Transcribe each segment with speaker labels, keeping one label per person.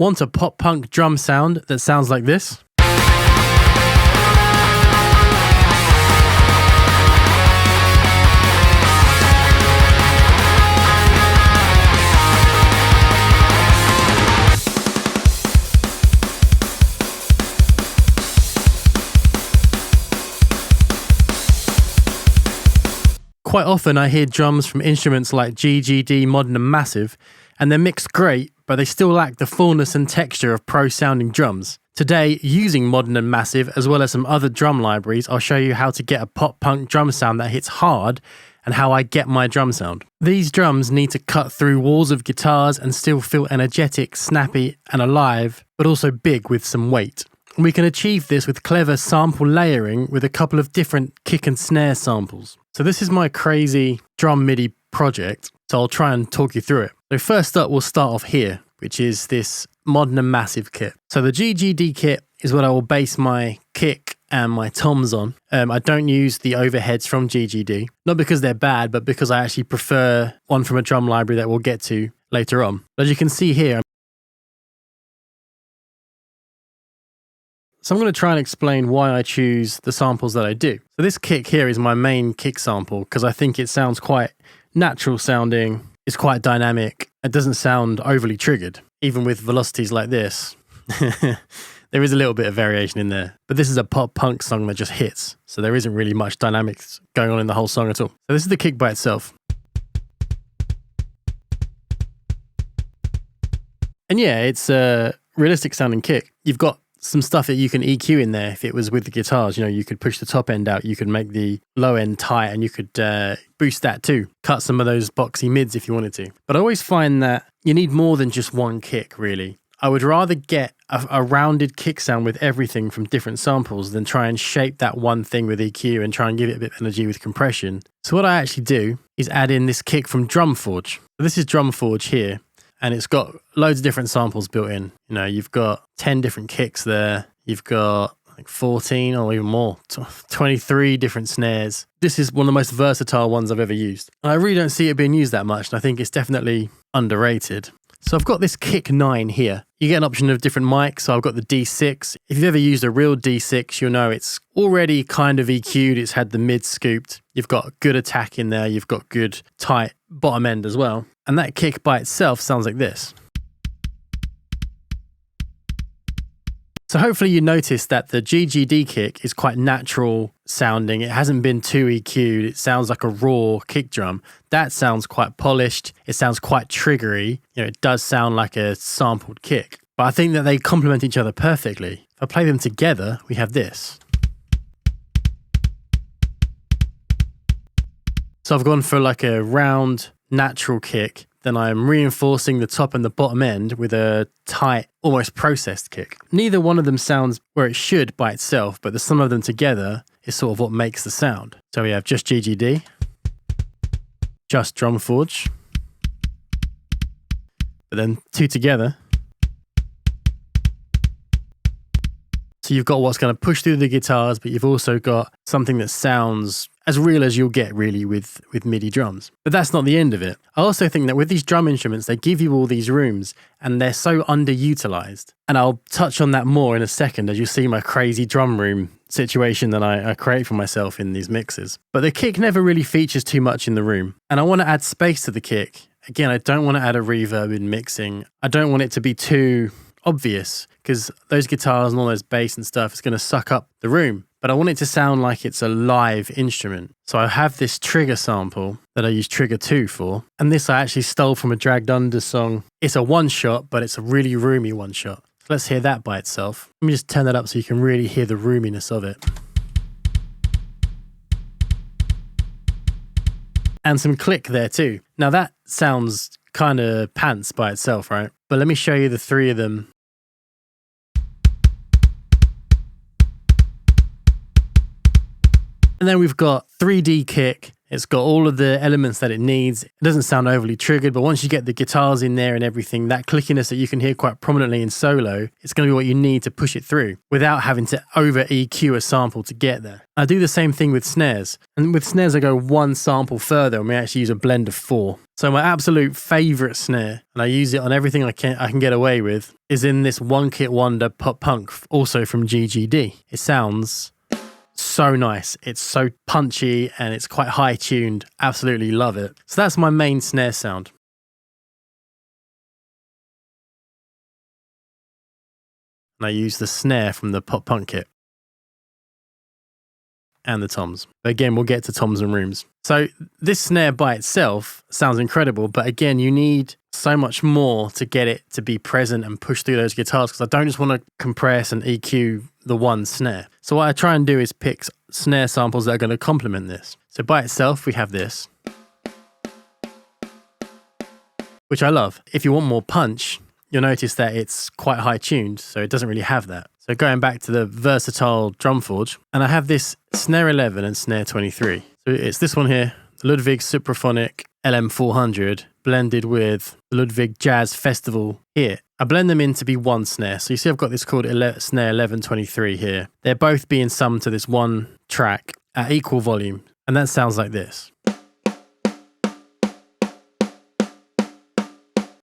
Speaker 1: Want a pop-punk drum sound that sounds like this? Quite often I hear drums from instruments like GGD, Modern and Massive, and they're mixed great, but they still lack the fullness and texture of pro-sounding drums. Today, using Modern and Massive, as well as some other drum libraries, I'll show you how to get a pop-punk drum sound that hits hard, and how I get my drum sound. These drums need to cut through walls of guitars and still feel energetic, snappy, and alive, but also big with some weight. We can achieve this with clever sample layering with a couple of different kick and snare samples. So this is my crazy drum MIDI project, so I'll try and talk you through it. So first up, we'll start off here, which is this Modern and Massive kit. So the GGD kit is what I will base my kick and my toms on. I don't use the overheads from GGD, not because they're bad, but because I actually prefer one from a drum library that we'll get to later on. As you can see here, so I'm going to try and explain why I choose the samples that I do. So this kick here is my main kick sample because I think it sounds quite natural sounding, it's quite dynamic, it doesn't sound overly triggered. Even with velocities like this, there is a little bit of variation in there. But this is a pop punk song that just hits, so there isn't really much dynamics going on in the whole song at all. So this is the kick by itself. And yeah, it's a realistic sounding kick. You've got some stuff that you can EQ in there. If it was with the guitars, you know, you could push the top end out, you could make the low end tight, and you could boost that too. Cut some of those boxy mids if you wanted to. But I always find that you need more than just one kick, really. I would rather get a rounded kick sound with everything from different samples than try and shape that one thing with EQ and try and give it a bit of energy with compression. So what I actually do is add in this kick from Drumforge. So this is Drumforge here. And it's got loads of different samples built in. You know, you've got 10 different kicks there. You've got like 14 or even more, 23 different snares. This is one of the most versatile ones I've ever used. And I really don't see it being used that much. And I think it's definitely underrated. So I've got this kick 9 here. You get an option of different mics. So I've got the D6. If you've ever used a real D6, you'll know it's already kind of EQ'd. It's had the mid scooped. You've got good attack in there. You've got good tight bottom end as well. And that kick by itself sounds like this. So hopefully you noticed that the GGD kick is quite natural sounding. It hasn't been too EQ'd. It sounds like a raw kick drum. That sounds quite polished. It sounds quite triggery. You know, it does sound like a sampled kick. But I think that they complement each other perfectly. If I play them together, we have this. So I've gone for like a round, natural kick. Then I'm reinforcing the top and the bottom end with a tight, almost processed kick. Neither one of them sounds where it should by itself, but the sum of them together is sort of what makes the sound. So we have just GGD, just Drumforge, but then two together. So you've got what's going to push through the guitars, but you've also got something that sounds as real as you'll get really with MIDI drums. But that's not the end of it. I also think that with these drum instruments, they give you all these rooms and they're so underutilized. And I'll touch on that more in a second as you see my crazy drum room situation that I create for myself in these mixes. But the kick never really features too much in the room. And I want to add space to the kick. Again, I don't want to add a reverb in mixing. I don't want it to be too obvious because those guitars and all those bass and stuff is going to suck up the room. But I want it to sound like it's a live instrument. So I have this trigger sample that I use Trigger 2 for. And this I actually stole from a Dragged Under song. It's a one shot, but it's a really roomy one shot. So let's hear that by itself. Let me just turn that up so you can really hear the roominess of it. And some click there too. Now that sounds kind of pants by itself, right? But let me show you the three of them. And then we've got 3D kick It's got all of the elements that it needs. It doesn't sound overly triggered, but once you get the guitars in there and everything, that clickiness that you can hear quite prominently in solo, it's going to be what you need to push it through without having to over EQ a sample to get there. I do the same thing with snares. And with snares, I go one sample further and we actually use a blend of 4. So my absolute favorite snare, and I use it on everything I can get away with, is in this One Kit Wonder Pop Punk, also from GGD. It sounds so nice. It's so punchy and it's quite high tuned. Absolutely love it. So that's my main snare sound. And I use the snare from the Pop Punk kit and the toms. But again, we'll get to toms and rooms. So this snare by itself sounds incredible, but again, you need so much more to get it to be present and push through those guitars, because I don't just want to compress and EQ the one snare. So what I try and do is pick snare samples that are going to complement this. So by itself, we have this, which I love. If you want more punch, you'll notice that it's quite high tuned, so it doesn't really have that. So going back to the versatile drum forge, and I have this snare 11 and snare 23. So it's this one here, the Ludwig Supraphonic LM400, blended with the Ludwig Jazz Festival here. I blend them in to be one snare. So you see I've got this called snare 1123 here. They're both being summed to this one track at equal volume, and that sounds like this.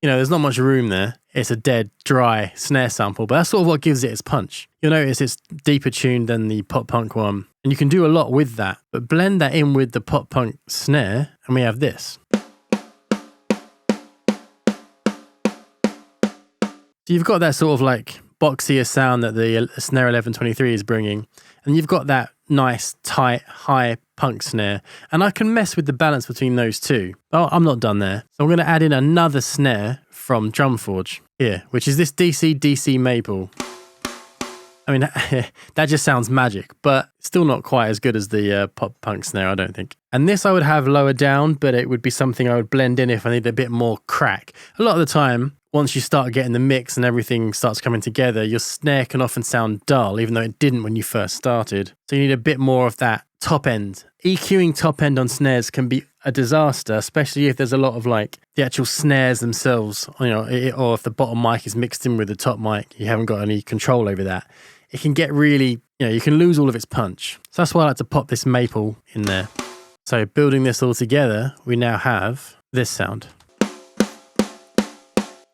Speaker 1: You know, there's not much room there. It's a dead, dry snare sample, but that's sort of what gives it its punch. You'll notice it's deeper tuned than the pop punk one, and you can do a lot with that, but blend that in with the pop punk snare, and we have this. So you've got that sort of like boxier sound that the snare 1123 is bringing, and you've got that nice, tight, high punk snare, and I can mess with the balance between those two. Oh, I'm not done there. So I'm going to add in another snare from Drumforge here, which is this DC Maple. I mean, that just sounds magic, but still not quite as good as the pop punk snare, I don't think. And this I would have lower down, but it would be something I would blend in if I need a bit more crack. A lot of the time, once you start getting the mix and everything starts coming together, your snare can often sound dull, even though it didn't when you first started. So you need a bit more of that top end. EQing top end on snares can be a disaster, especially if there's a lot of like the actual snares themselves, you know, or if the bottom mic is mixed in with the top mic, you haven't got any control over that. It can get really, you know, you can lose all of its punch. So that's why I like to pop this maple in there. So building this all together, we now have this sound.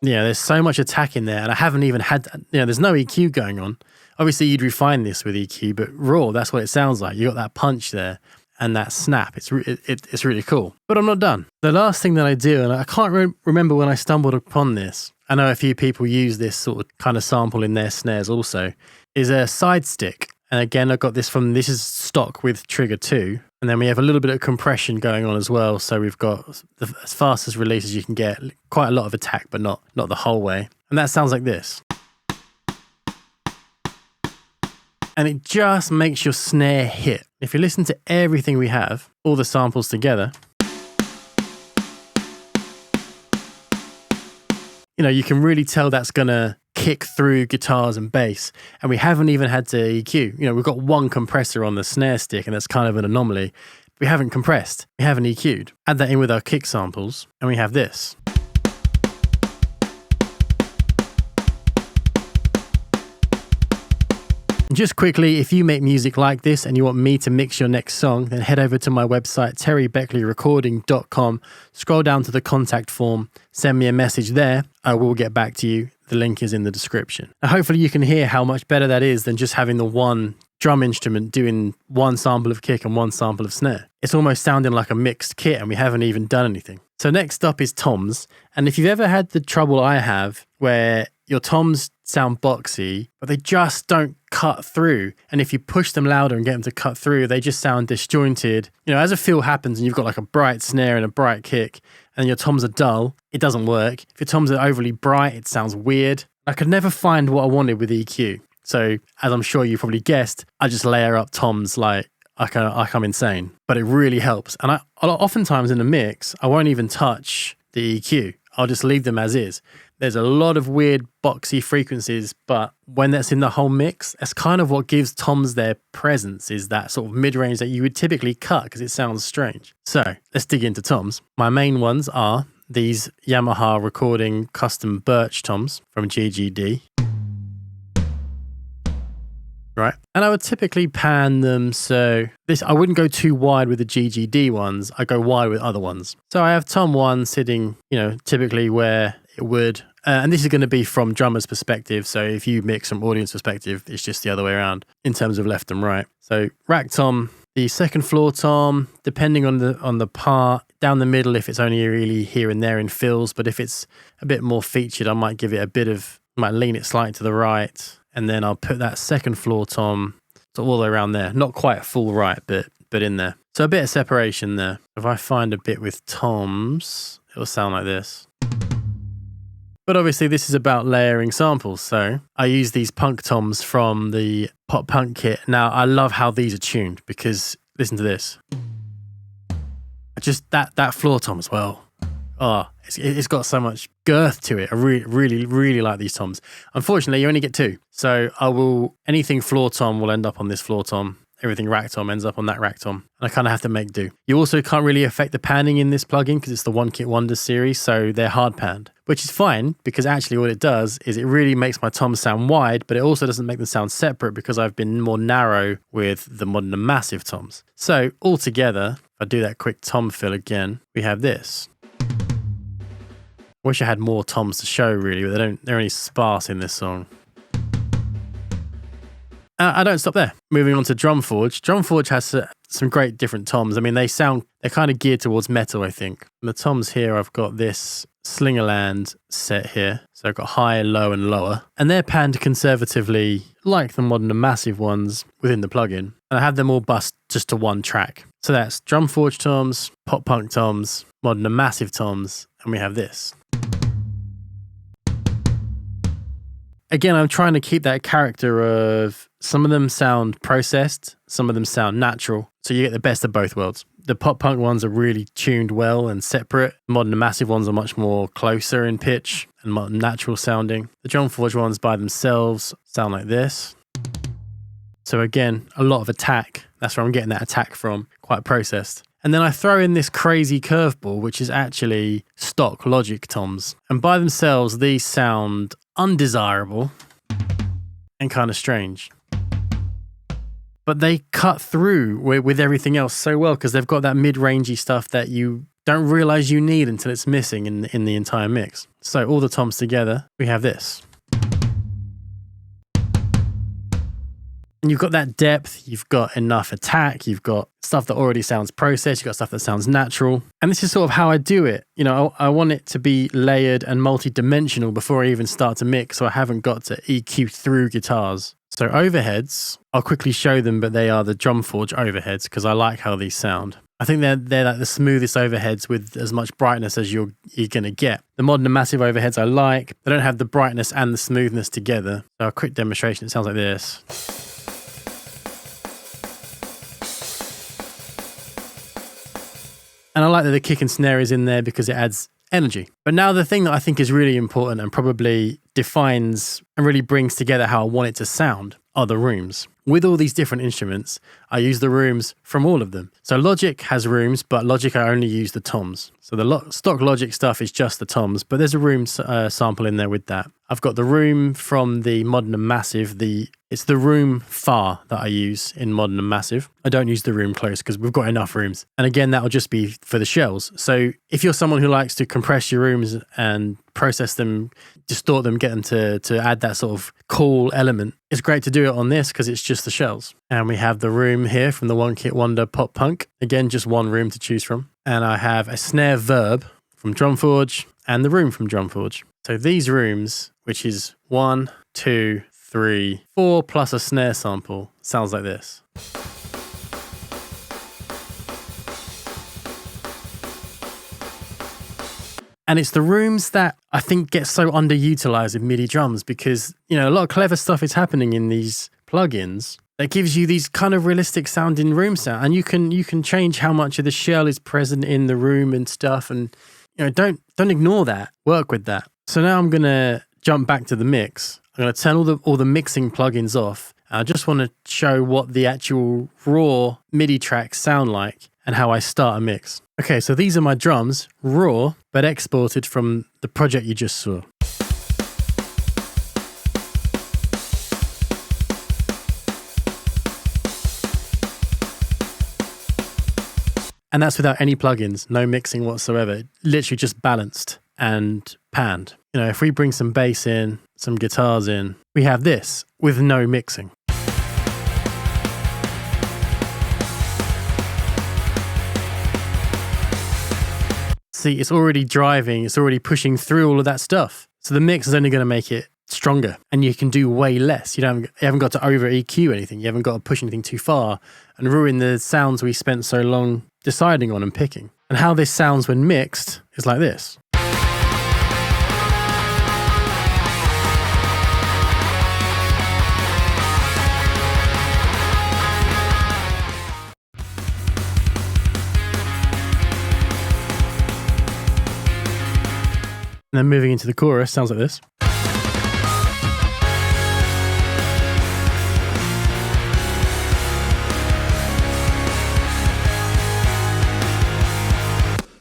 Speaker 1: Yeah, there's so much attack in there, and I haven't even had, you know, there's no EQ going on. Obviously, you'd refine this with EQ, but raw, that's what it sounds like. You got that punch there and that snap. It's really cool. But I'm not done. The last thing that I do, and I can't remember when I stumbled upon this, I know a few people use this sort of kind of sample in their snares also, is a side stick. And again, I got this this is stock with Trigger 2. And then we have a little bit of compression going on as well. So we've got as fast as release as you can get, quite a lot of attack, but not the whole way. And that sounds like this. And it just makes your snare hit. If you listen to everything we have, all the samples together, you know, you can really tell that's going to kick through guitars and bass. And we haven't even had to EQ. You know, we've got one compressor on the snare stick, and that's kind of an anomaly. We haven't compressed. We haven't EQ'd. Add that in with our kick samples, and we have this. Just quickly, if you make music like this and you want me to mix your next song, then head over to my website, terrybeckleyrecording.com, scroll down to the contact form, send me a message there. I will get back to you. The link is in the description. Now, hopefully you can hear how much better that is than just having the one drum instrument doing one sample of kick and one sample of snare. It's almost sounding like a mixed kit, and we haven't even done anything. So next up is toms. And if you've ever had the trouble I have where your toms sound boxy, but they just don't cut through. And if you push them louder and get them to cut through, they just sound disjointed. You know, as a feel happens and you've got like a bright snare and a bright kick and your toms are dull, it doesn't work. If your toms are overly bright, it sounds weird. I could never find what I wanted with EQ. So as I'm sure you probably guessed, I just layer up toms like I'm insane, but it really helps. And I oftentimes in the mix, I won't even touch the EQ. I'll just leave them as is. There's a lot of weird boxy frequencies, but when that's in the whole mix, that's kind of what gives toms their presence, is that sort of mid-range that you would typically cut because it sounds strange. So let's dig into toms. My main ones are these Yamaha Recording Custom Birch toms from GGD. Right. And I would typically pan them. So I wouldn't go too wide with the GGD ones. I go wide with other ones. So I have tom 1 sitting, typically where it would. And this is going to be from drummer's perspective. So if you mix from audience perspective, it's just the other way around in terms of left and right. So rack tom, the second floor tom, depending on the part, down the middle if it's only really here and there in fills. But if it's a bit more featured, I might give it might lean it slightly to the right. And then I'll put that second floor tom all the way around there. Not quite full right, but in there. So a bit of separation there. If I find a bit with toms, it'll sound like this. But obviously this is about layering samples. So I use these punk toms from the pop punk kit. Now I love how these are tuned because listen to this. Just that floor tom as well. Oh, it's got so much girth to it. I really like these toms. Unfortunately, you only get 2. So anything floor tom will end up on this floor tom. Everything rack tom ends up on that rack tom. And I kind of have to make do. You also can't really affect the panning in this plugin because it's the One Kit Wonders series. So they're hard panned, which is fine because actually what it does is it really makes my toms sound wide, but it also doesn't make them sound separate because I've been more narrow with the Modern and Massive toms. So altogether, if I do that quick tom fill again, we have this. Wish I had more toms to show really, but they're only sparse in this song. I don't stop there. Moving on to Drumforge. Drumforge has some great different toms. I mean, they're kind of geared towards metal, I think. And the toms here, I've got this Slingerland set here. So I've got high, low, and lower. And they're panned conservatively, like the Modern and Massive ones within the plugin. And I have them all bussed just to one track. So that's Drumforge toms, pop punk toms, Modern and Massive toms, and we have this. Again, I'm trying to keep that character of some of them sound processed, some of them sound natural. So you get the best of both worlds. The pop punk ones are really tuned well and separate. Modern and Massive ones are much more closer in pitch and more natural sounding. The Drumforge ones by themselves sound like this. So again, a lot of attack. That's where I'm getting that attack from, quite processed. And then I throw in this crazy curveball, which is actually stock Logic toms. And by themselves, these sound undesirable and kind of strange. But they cut through with everything else so well because they've got that mid-rangey stuff that you don't realize you need until it's missing in the entire mix. So all the toms together, we have this. And you've got that depth, you've got enough attack, you've got stuff that already sounds processed, you've got stuff that sounds natural. And this is sort of how I do it. I want it to be layered and multi-dimensional before I even start to mix, so I haven't got to EQ through guitars. So overheads, I'll quickly show them, but they are the Drumforge overheads because I like how these sound. I think they're like the smoothest overheads with as much brightness as you're going to get. The Modern and Massive overheads I like. They don't have the brightness and the smoothness together. So a quick demonstration, it sounds like this. And I like that the kick and snare is in there because it adds energy. But now the thing that I think is really important and probably defines and really brings together how I want it to sound are the rooms. With all these different instruments, I use the rooms from all of them. So Logic has rooms, but Logic I only use the toms. So the stock Logic stuff is just the toms, but there's a room sample in there with that. I've got the room from the Modern and Massive. It's the room far that I use in Modern and Massive. I don't use the room close because we've got enough rooms. And again, that'll just be for the shells. So if you're someone who likes to compress your rooms and process them, distort them, get them to add that sort of cool element, it's great to do it on this because it's just the shells. And we have the room here from the One Kit Wonder Pop Punk. Again, just one room to choose from. And I have a snare verb from Drumforge and the room from Drumforge. So these rooms, which is 1, 2, 3, 4 plus a snare sample, sounds like this. And it's the rooms that I think get so underutilized with MIDI drums because, a lot of clever stuff is happening in these plugins that gives you these kind of realistic sounding room sound. And you can change how much of the shell is present in the room and stuff. And, don't ignore that. Work with that. So now I'm going to jump back to the mix. I'm going to turn all the mixing plugins off. I just want to show what the actual raw MIDI tracks sound like and how I start a mix. Okay, so these are my drums, raw, but exported from the project you just saw. And that's without any plugins, no mixing whatsoever, literally just balanced and panned. You know, if we bring some bass in, some guitars in, we have this with no mixing. See, it's already driving, it's already pushing through all of that stuff. So the mix is only going to make it stronger, and you can do way less. You haven't got to over EQ anything. You haven't got to push anything too far and ruin the sounds we spent so long deciding on and picking. And how this sounds when mixed is like this. And then moving into the chorus, sounds like this.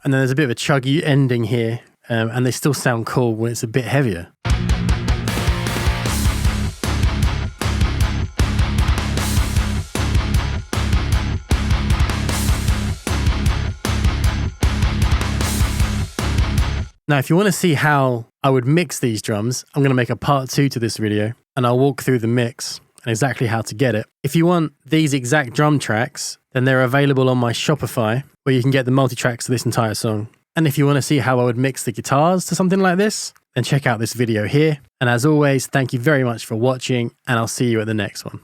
Speaker 1: And then there's a bit of a chuggy ending here, and they still sound cool when it's a bit heavier. Now, if you want to see how I would mix these drums, I'm going to make a part 2 to this video, and I'll walk through the mix and exactly how to get it. If you want these exact drum tracks, then they're available on my Shopify, where you can get the multi-tracks to this entire song. And if you want to see how I would mix the guitars to something like this, then check out this video here. And as always, thank you very much for watching, and I'll see you at the next one.